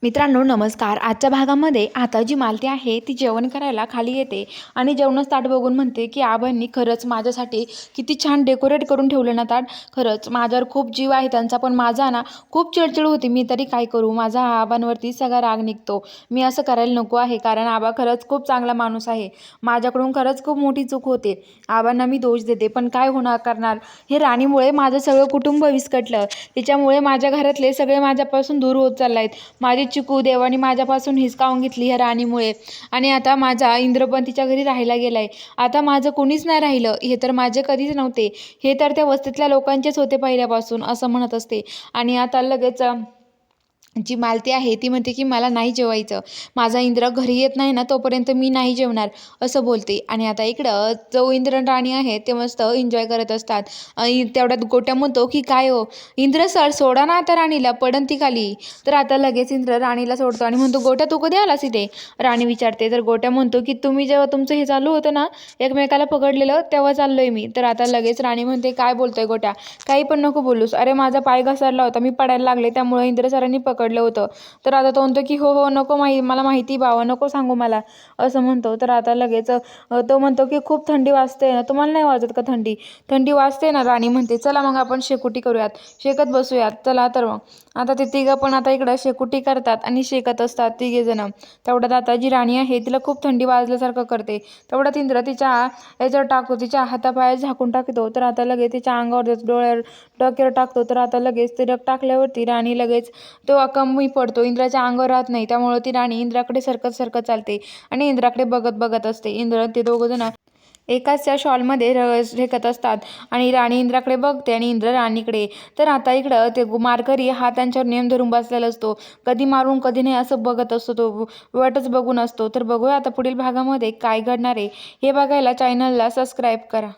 मित्रांनो नमस्कार. आजच्या भागामध्ये आता जी मालती आहे ती जेवण करायला खाली येते आणि जेवणाचं ताट बघून म्हणते की आबांनी खरंच माझ्यासाठी किती छान डेकोरेट करून ठेवलं ना ताट. खरंच माझ्यावर खूप जीव आहे त्यांचा, पण माझा ना खूप चिडचिड होती. मी तरी काय करू, माझा आबांवरती सगळा राग निघतो. मी असं करायला नको आहे, कारण आबा खरंच खूप चांगला माणूस आहे. माझ्याकडून खरंच खूप मोठी चूक होते. आबांना मी दोष देते, पण काय होणार करणार. हे राणीमुळे माझं सगळं कुटुंब विस्कटलं. तिच्यामुळे माझ्या घरातले सगळे माझ्यापासून दूर होत चालले आहेत. माझी चिकू देवाने माझ्यापासून हिसकावून घेतली ह्या राणीमुळे. आणि आता माझा इंद्र पण तिच्या घरी राहायला गेलाय. आता माझं कोणीच नाही राहिलं. हे तर माझे कधीच नव्हते, हे तर त्या वस्तीतल्या लोकांचेच होते पहिल्यापासून, असं म्हणत असते. आणि आता लगेच जी मालती आहे ती म्हणते की मला नाही जेवायचं, माझा इंद्र घरी येत नाही ना तोपर्यंत मी नाही जेवणार, असं बोलते. आणि आता इकडं जो इंद्र आणि राणी आहे ते मस्त एन्जॉय करत असतात. आणि तेवढ्यात गोट्या म्हणतो की काय हो इंद्र सर, सोडा ना आता राणीला, पडन ती खाली. तर आता लगेच इंद्र राणीला सोडतो आणि म्हणतो गोट्या तू कधी आलास इथे. राणी विचारते, तर गोट्या म्हणतो की तुम्ही जेव्हा तुमचं हे चालू होतं ना एकमेकाला पकडलेलं तेव्हा चाललोय मी. तर आता लगेच राणी म्हणते काय बोलतोय गोट्या, काही पण नको बोलूस. अरे माझा पाय घसरला होता, मी पडायला लागले, त्यामुळे इंद्र सरांनी पकडलं होतं. तर आता तो म्हणतो की हो हो नको, मला माहिती बाबा, नको सांगू मला, असं म्हणतो. तर आता लगेच तो म्हणतो की खूप थंडी वाजते ना, तुम्हाला नाही वाजत का थंडी, थंडी वाजते ना. राणी म्हणते चला मग आपण शेकोटी करूयात, शेकत बसूयात, चला. तर मग आता ते तिघं पण आता इकडं शेकोटी करतात आणि शेकत असतात तिघे जण. तेवढ्यात आता जी राणी आहे तिला खूप थंडी वाजल्यासारखं करते. तेवढ्यात इंद्र तिच्या याच्यावर टाकतो, तिच्या हातापायात झाकून टाकतो. तर आता लगेच तिच्या अंगावर डोळ्यावर डोक्यावर टाकतो. तर आता लगेच ते रग टाकल्यावरती राणी लगेच तो कमी पडतो, इंद्राच्या अंगावर राहत नाही. त्यामुळे ती राणी इंद्राकडे सरकत सरकत चालते आणि इंद्राकडे बघत बघत असते. इंद्र ते दोघं जण एकाच त्या शॉलमध्ये रेखत असतात आणि राणी इंद्राकडे बघते आणि इंद्र राणीकडे. तर आता इकडं ते मारकरी हा त्यांच्यावर नेम धरून बसलेला असतो, कधी मारून कधी नाही असं बघत असतो, तो वाटच बघून असतो. तर बघूया आता पुढील भागामध्ये काय घडणार आहे, हे बघायला चॅनलला सबस्क्राईब करा.